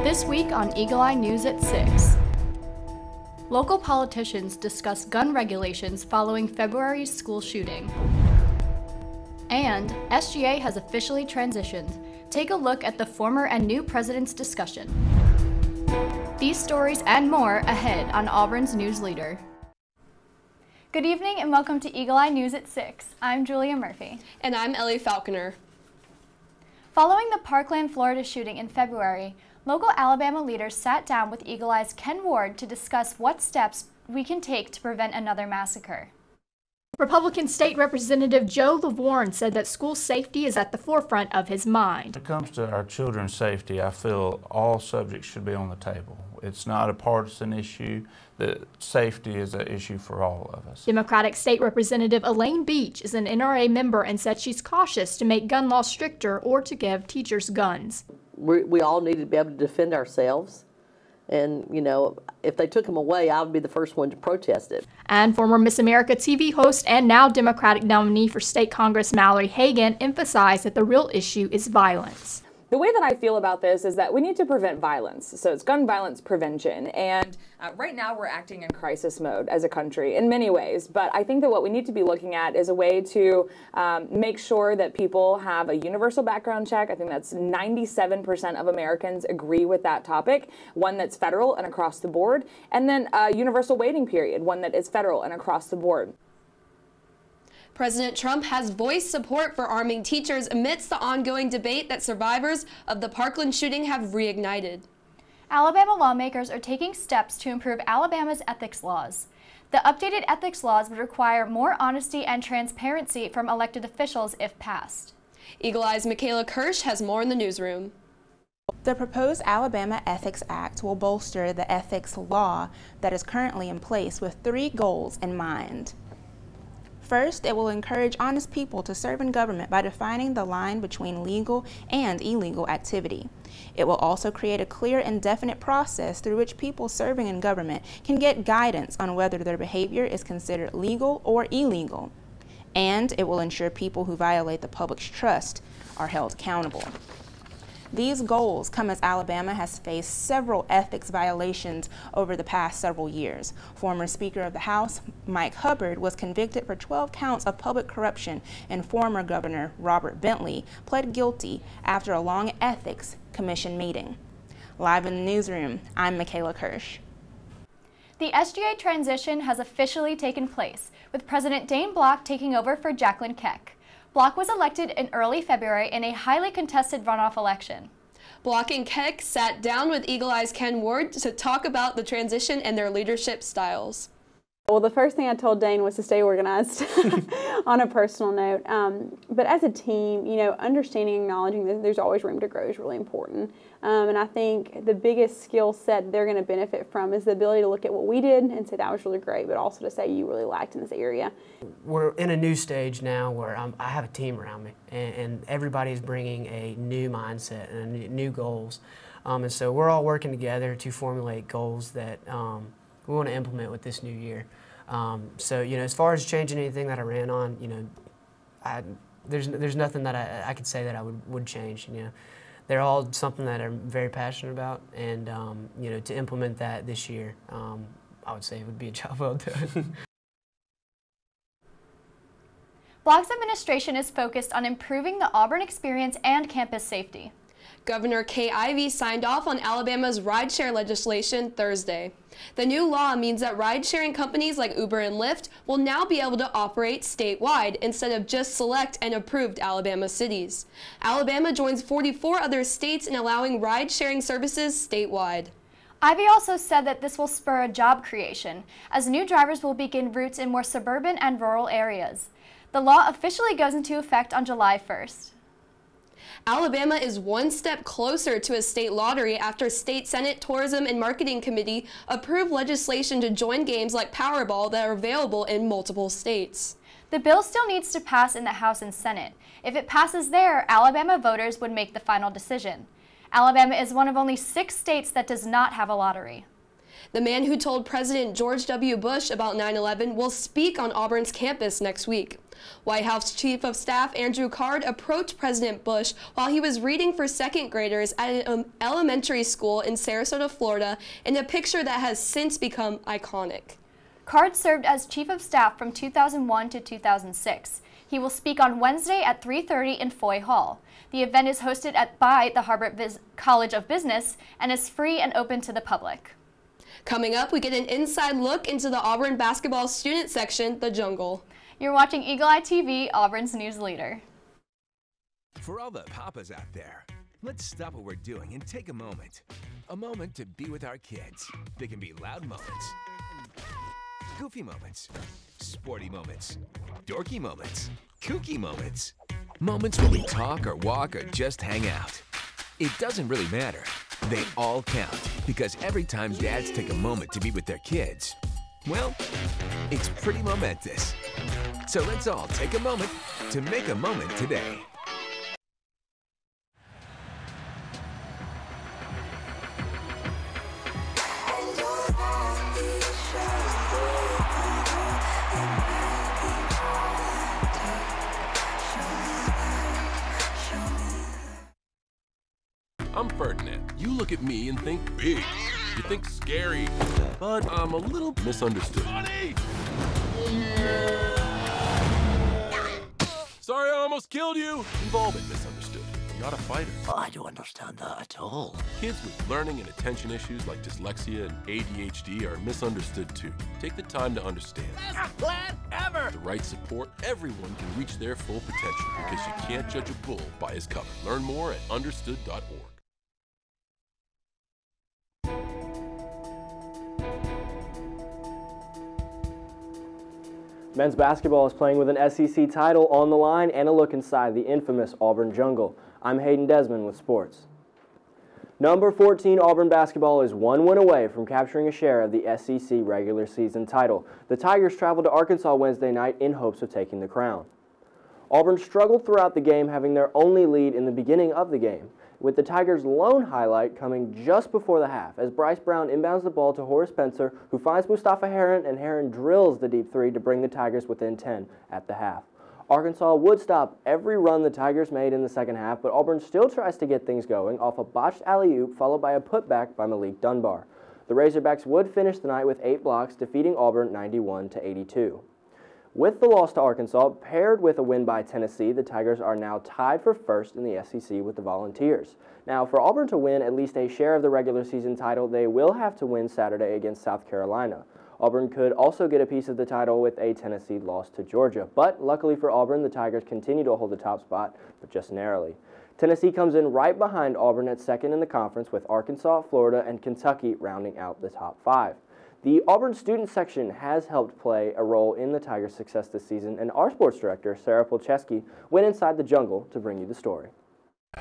This week on Eagle Eye News at 6. Local politicians discuss gun regulations following February's school shooting. And SGA has officially transitioned. Take a look at the former and new president's discussion. These stories and more ahead on Auburn's News Leader. Good evening and welcome to Eagle Eye News at 6. I'm Julia Murphy. And I'm Ellie Falconer. Following the Parkland, Florida shooting in February, local Alabama leaders sat down with Eagle Eye's Ken Ward to discuss what steps we can take to prevent another massacre. Republican State Representative Joe LaVorn said that school safety is at the forefront of his mind. When it comes to our children's safety, I feel all subjects should be on the table. It's not a partisan issue. The safety is an issue for all of us. Democratic State Representative Elaine Beach is an NRA member and said she's cautious to make gun laws stricter or to give teachers guns. We all need to be able to defend ourselves. And, you know, if they took them away, I would be the first one to protest it. And former Miss America TV host and now Democratic nominee for State Congress Mallory Hagan emphasized that the real issue is violence. The way that I feel about this is that we need to prevent violence. So it's gun violence prevention. And right now we're acting in crisis mode as a country in many ways. But I think that what we need to be looking at is a way to make sure that people have a universal background check. I think that's 97% of Americans agree with that topic. One that's federal and across the board. And then a universal waiting period, one that is federal and across the board. President Trump has voiced support for arming teachers amidst the ongoing debate that survivors of the Parkland shooting have reignited. Alabama lawmakers are taking steps to improve Alabama's ethics laws. The updated ethics laws would require more honesty and transparency from elected officials if passed. Eagle Eye's Michaela Kirsch has more in the newsroom. The proposed Alabama Ethics Act will bolster the ethics law that is currently in place with 3 goals in mind. First, it will encourage honest people to serve in government by defining the line between legal and illegal activity. It will also create a clear and definite process through which people serving in government can get guidance on whether their behavior is considered legal or illegal. And it will ensure people who violate the public's trust are held accountable. These goals come as Alabama has faced several ethics violations over the past several years. Former Speaker of the House, Mike Hubbard, was convicted for 12 counts of public corruption, and former Governor Robert Bentley pled guilty after a long ethics commission meeting. Live in the newsroom, I'm Michaela Kirsch. The SGA transition has officially taken place, with President Dane Block taking over for Jacqueline Keck. Block was elected in early February in a highly contested runoff election. Block and Keck sat down with Eagle Eye's Ken Ward to talk about the transition and their leadership styles. Well, the first thing I told Dane was to stay organized on a personal note. But as a team, you know, understanding, acknowledging that there's always room to grow is really important. And I think the biggest skill set they're going to benefit from is the ability to look at what we did and say that was really great, but also to say you really lacked in this area. We're in a new stage now where I have a team around me, and everybody's bringing a new mindset and new goals. And so we're all working together to formulate goals that we want to implement with this new year. So, you know, as far as changing anything that I ran on, you know, there's nothing that I could say that I would change. You know, they're all something that I'm very passionate about, and you know, to implement that this year, I would say it would be a job well done. Block's administration is focused on improving the Auburn experience and campus safety. Governor Kay Ivey signed off on Alabama's rideshare legislation Thursday. The new law means that ride-sharing companies like Uber and Lyft will now be able to operate statewide instead of just select and approved Alabama cities. Alabama joins 44 other states in allowing ride-sharing services statewide. Ivey also said that this will spur a job creation, as new drivers will begin routes in more suburban and rural areas. The law officially goes into effect on July 1st. Alabama is one step closer to a state lottery after State Senate Tourism and Marketing Committee approved legislation to join games like Powerball that are available in multiple states. The bill still needs to pass in the House and Senate. If it passes there, Alabama voters would make the final decision. Alabama is one of only 6 states that does not have a lottery. The man who told President George W. Bush about 9/11 will speak on Auburn's campus next week. White House Chief of Staff Andrew Card approached President Bush while he was reading for second graders at an elementary school in Sarasota, Florida, in a picture that has since become iconic. Card served as Chief of Staff from 2001 to 2006. He will speak on Wednesday at 3:30 in Foy Hall. The event is hosted by the Harvard College of Business and is free and open to the public. Coming up, we get an inside look into the Auburn basketball student section, The Jungle. You're watching Eagle Eye TV, Auburn's news leader. For all the papas out there, let's stop what we're doing and take a moment. A moment to be with our kids. They can be loud moments, goofy moments, sporty moments, dorky moments, kooky moments. Moments where we talk or walk or just hang out. It doesn't really matter. They all count because every time dads take a moment to be with their kids, well, it's pretty momentous. So let's all take a moment to make a moment today. I'm Ferdinand. You look at me and think big. You think scary, but I'm a little misunderstood. Sorry, I almost killed you. We've all been misunderstood. I'm not a fighter. I don't understand that at all. Kids with learning and attention issues like dyslexia and ADHD are misunderstood too. Take the time to understand. Best plan ever! The right support, everyone can reach their full potential because you can't judge a bull by his cover. Learn more at understood.org. Men's basketball is playing with an SEC title on the line and a look inside the infamous Auburn Jungle. I'm Hayden Desmond with sports. Number 14 Auburn basketball is one win away from capturing a share of the SEC regular season title. The Tigers traveled to Arkansas Wednesday night in hopes of taking the crown. Auburn struggled throughout the game, having their only lead in the beginning of the game, with the Tigers' lone highlight coming just before the half as Bryce Brown inbounds the ball to Horace Spencer, who finds Mustafa Heron, and Heron drills the deep three to bring the Tigers within 10 at the half. Arkansas would stop every run the Tigers made in the second half, but Auburn still tries to get things going off a botched alley-oop followed by a putback by Malik Dunbar. The Razorbacks would finish the night with 8 blocks, defeating Auburn 91-82. With the loss to Arkansas, paired with a win by Tennessee, the Tigers are now tied for first in the SEC with the Volunteers. Now, for Auburn to win at least a share of the regular season title, they will have to win Saturday against South Carolina. Auburn could also get a piece of the title with a Tennessee loss to Georgia. But luckily for Auburn, the Tigers continue to hold the top spot, but just narrowly. Tennessee comes in right behind Auburn at second in the conference, with Arkansas, Florida, and Kentucky rounding out the top 5. The Auburn student section has helped play a role in the Tigers' success this season, and our sports director, Sarah Polcheski, went inside the jungle to bring you the story.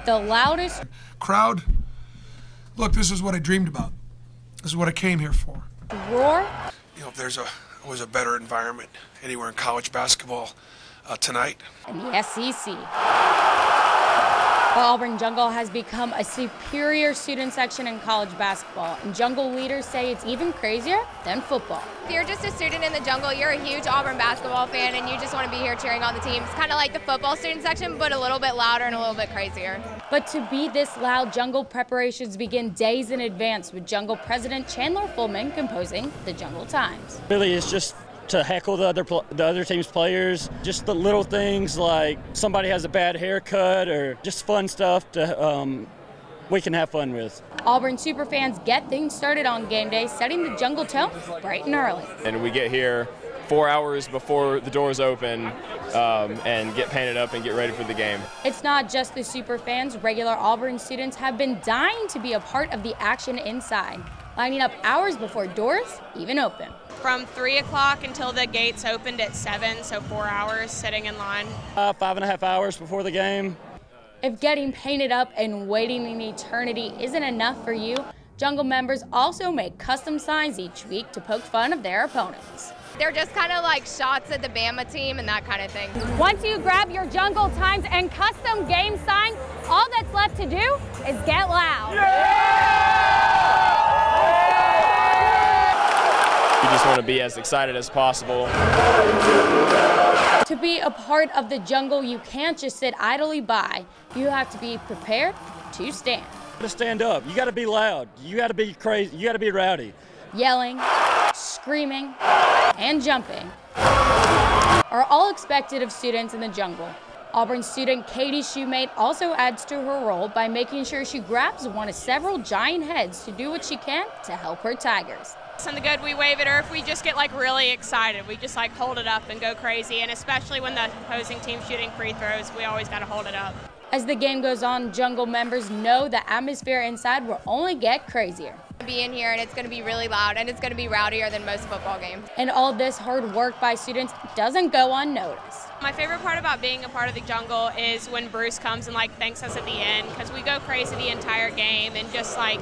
The loudest crowd. Look, this is what I dreamed about. This is what I came here for. roar. You know, if there's always a better environment anywhere in college basketball tonight. And the SEC. The Auburn Jungle has become a superior student section in college basketball, and Jungle leaders say it's even crazier than football. If you're just a student in the Jungle, you're a huge Auburn basketball fan, and you just want to be here cheering on the team. It's kind of like the football student section, but a little bit louder and a little bit crazier. But to be this loud, Jungle preparations begin days in advance, with Jungle President Chandler Fullman composing the Jungle Times. Really, it's just to heckle the other team's players, just the little things like somebody has a bad haircut or just fun stuff to we can have fun with. Auburn superfans get things started on game day, setting the Jungle tone bright and early. And we get here 4 hours before the doors open and get painted up and get ready for the game. It's not just the superfans. Regular Auburn students have been dying to be a part of the action inside, lining up hours before doors even open. From 3 o'clock until the gates opened at 7, so 4 hours sitting in line. 5.5 hours before the game. If getting painted up and waiting an eternity isn't enough for you, Jungle members also make custom signs each week to poke fun of their opponents. They're just kind of like shots at the Bama team and that kind of thing. Once you grab your Jungle Times and custom game sign, all that's left to do is get loud. Yeah! just want to be as excited as possible. To be a part of the jungle, you can't just sit idly by. You have to be prepared to stand. To stand up, you got to be loud. You got to be crazy. You got to be rowdy. Yelling, screaming, and jumping are all expected of students in the jungle. Auburn student Katie Shoemate also adds to her role by making sure she grabs one of several giant heads to do what she can to help her Tigers. On the good, we wave it, or if we just get like really excited, we just like hold it up and go crazy. And especially when the opposing team's shooting free throws, we always got to hold it up. As the game goes on, jungle members know the atmosphere inside will only get crazier. Be in here and it's going to be really loud and it's going to be rowdier than most football games. And all this hard work by students doesn't go unnoticed. My favorite part about being a part of the jungle is when Bruce comes and like thanks us at the end, because we go crazy the entire game, and just like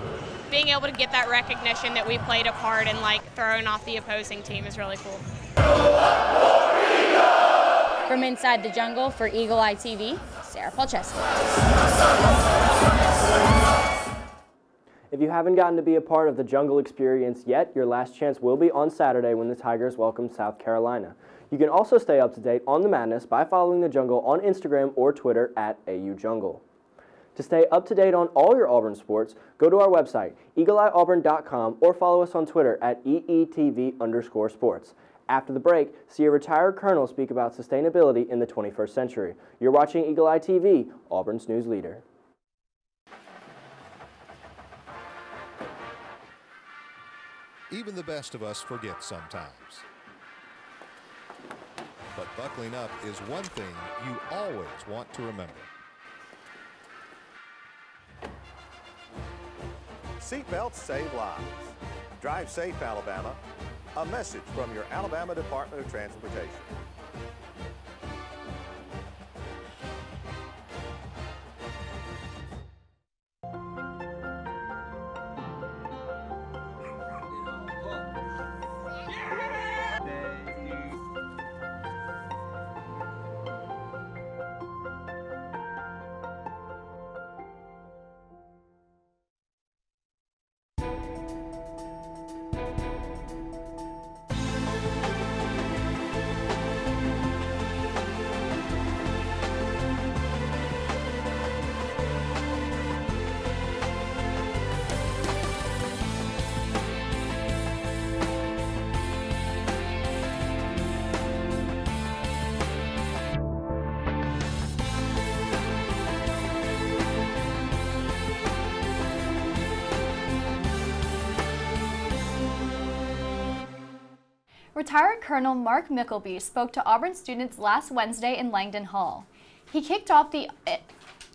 being able to get that recognition that we played a part in like throwing off the opposing team is really cool. From inside the jungle for Eagle Eye TV, Sarah Palcheski. If you haven't gotten to be a part of the jungle experience yet, your last chance will be on Saturday when the Tigers welcome South Carolina. You can also stay up to date on the madness by following the jungle on Instagram or Twitter at AUJungle. To stay up to date on all your Auburn sports, go to our website, eagleeyeauburn.com, or follow us on Twitter at EETV_sports. After the break, see a retired colonel speak about sustainability in the 21st century. You're watching Eagle Eye TV, Auburn's news leader. Even the best of us forget sometimes. But buckling up is one thing you always want to remember. Seatbelts save lives. Drive safe, Alabama. A message from your Alabama Department of Transportation. Retired Colonel Mark Mickleby spoke to Auburn students last Wednesday in Langdon Hall. He kicked off the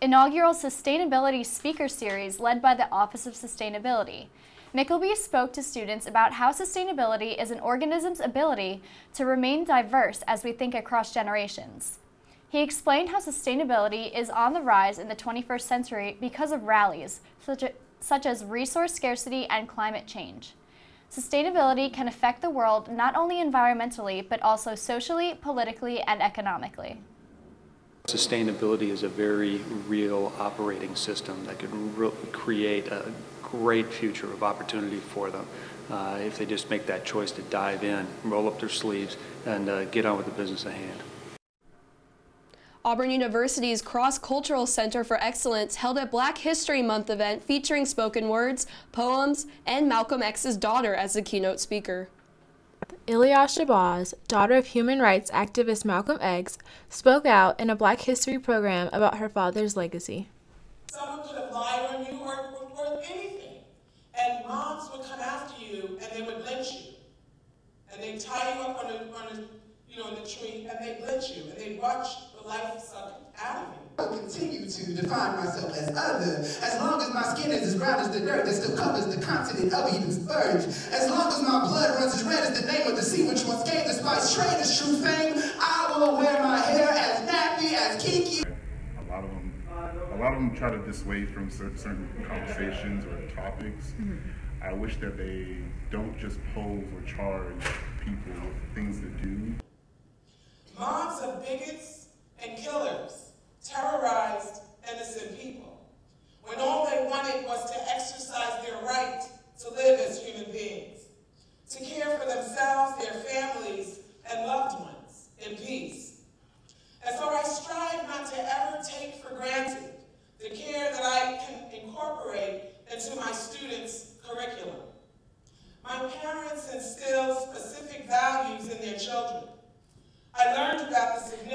inaugural Sustainability Speaker Series led by the Office of Sustainability. Mickleby spoke to students about how sustainability is an organism's ability to remain diverse as we think across generations. He explained how sustainability is on the rise in the 21st century because of rallies, such as resource scarcity and climate change. Sustainability can affect the world not only environmentally, but also socially, politically, and economically. Sustainability is a very real operating system that could create a great future of opportunity for them if they just make that choice to dive in, roll up their sleeves, and get on with the business at hand. Auburn University's Cross-Cultural Center for Excellence held a Black History Month event featuring spoken words, poems, and Malcolm X's daughter as the keynote speaker. Ilya Shabazz, daughter of human rights activist Malcolm X, spoke out in a Black History program about her father's legacy. Someone could have lied on you or anything, and moms would come after you and they would lynch you. And they'd tie you up on the tree and they'd lynch you and they'd watch the life sucked out of you. I will continue to define myself as other, as long as my skin is as brown as the dirt that still covers the continent of Edensburg. As long as my blood runs as red as the name of the sea which once gave the spice trader's true fame, I will wear my hair as nappy as Kiki. A lot of them try to dissuade from certain conversations or topics. I wish that they don't just pose or charge people with things to do. Mobs of bigots and killers terrorized innocent people when all they wanted was to exercise their right to live as human beings, to care for themselves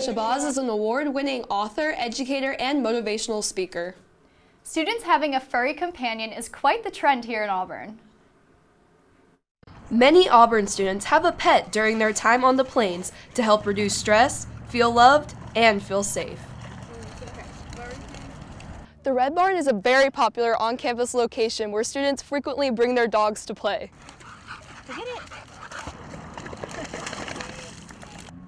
Shabazz is an award-winning author, educator, and motivational speaker. Students having a furry companion is quite the trend here in Auburn. Many Auburn students have a pet during their time on the plains to help reduce stress, feel loved, and feel safe. The Red Barn is a very popular on-campus location where students frequently bring their dogs to play.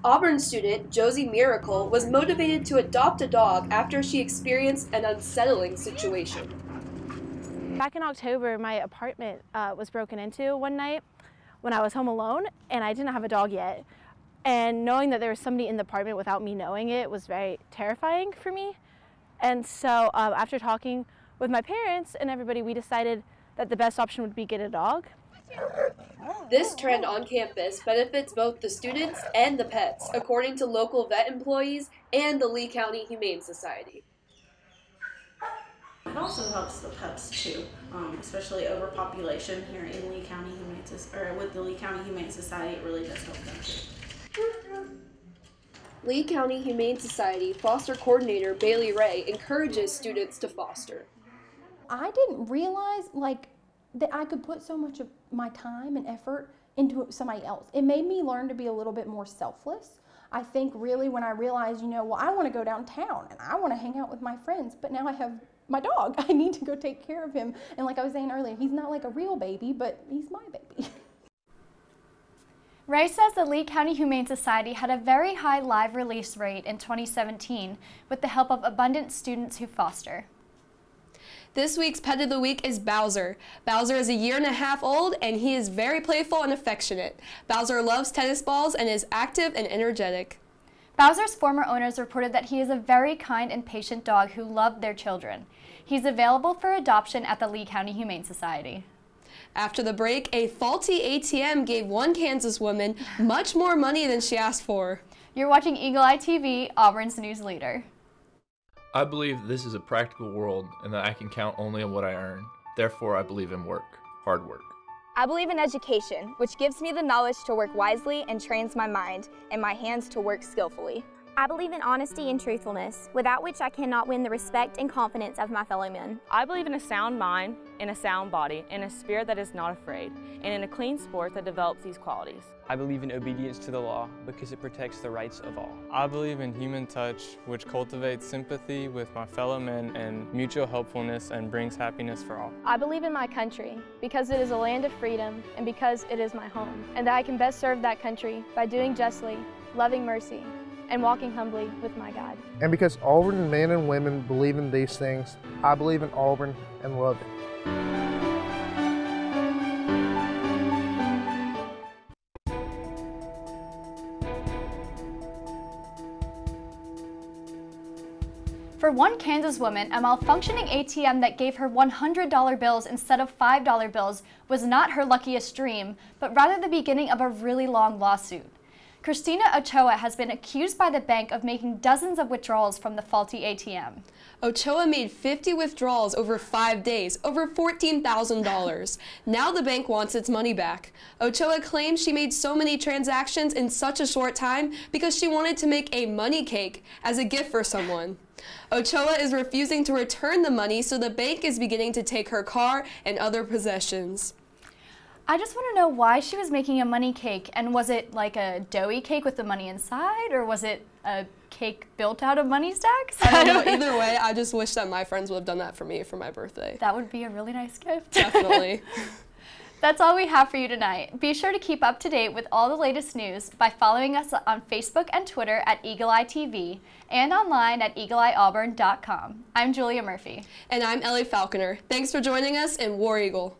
Auburn student Josie Miracle was motivated to adopt a dog after she experienced an unsettling situation. Back in October, my apartment was broken into one night when I was home alone, and I didn't have a dog yet. And knowing that there was somebody in the apartment without me knowing it was very terrifying for me. And so after talking with my parents and everybody, we decided that the best option would be get a dog. This trend on campus benefits both the students and the pets, according to local vet employees and the Lee County Humane Society. It also helps the pets too, especially overpopulation here in Lee County Humane Society, or with the Lee County Humane Society. It really does help them too. Lee County Humane Society foster coordinator Bailey Ray encourages students to foster. I didn't realize that I could put so much of my time and effort into somebody else. It made me learn to be a little bit more selfless. I think really when I realized, well, I want to go downtown and I want to hang out with my friends, but now I have my dog. I need to go take care of him. And like I was saying earlier, he's not like a real baby, but he's my baby. Ray says the Lee County Humane Society had a very high live release rate in 2017 with the help of abundant students who foster. This week's Pet of the Week is Bowser. Bowser is 1.5 years old and he is very playful and affectionate. Bowser loves tennis balls and is active and energetic. Bowser's former owners reported that he is a very kind and patient dog who loved their children. He's available for adoption at the Lee County Humane Society. After the break, a faulty ATM gave one Kansas woman much more money than she asked for. You're watching Eagle Eye TV, Auburn's news leader. I believe this is a practical world and that I can count only on what I earn. Therefore, I believe in work, hard work. I believe in education, which gives me the knowledge to work wisely and trains my mind and my hands to work skillfully. I believe in honesty and truthfulness, without which I cannot win the respect and confidence of my fellow men. I believe in a sound mind, in a sound body, in a spirit that is not afraid, and in a clean sport that develops these qualities. I believe in obedience to the law because it protects the rights of all. I believe in human touch, which cultivates sympathy with my fellow men and mutual helpfulness and brings happiness for all. I believe in my country because it is a land of freedom and because it is my home, and that I can best serve that country by doing justly, loving mercy, and walking humbly with my God. And because Auburn men and women believe in these things, I believe in Auburn and love it. For one Kansas woman, a malfunctioning ATM that gave her $100 bills instead of $5 bills was not her luckiest dream, but rather the beginning of a really long lawsuit. Christina Ochoa has been accused by the bank of making dozens of withdrawals from the faulty ATM. Ochoa made 50 withdrawals over 5 days, over $14,000. Now the bank wants its money back. Ochoa claims she made so many transactions in such a short time because she wanted to make a money cake as a gift for someone. Ochoa is refusing to return the money, so the bank is beginning to take her car and other possessions. I just want to know why she was making a money cake, and was it like a doughy cake with the money inside, or was it a cake built out of money stacks? I don't know, either way, I just wish that my friends would have done that for me for my birthday. That would be a really nice gift. Definitely. That's all we have for you tonight. Be sure to keep up to date with all the latest news by following us on Facebook and Twitter at Eagle Eye TV and online at eagleeyeauburn.com. I'm Julia Murphy. And I'm Ellie Falconer. Thanks for joining us, and War Eagle.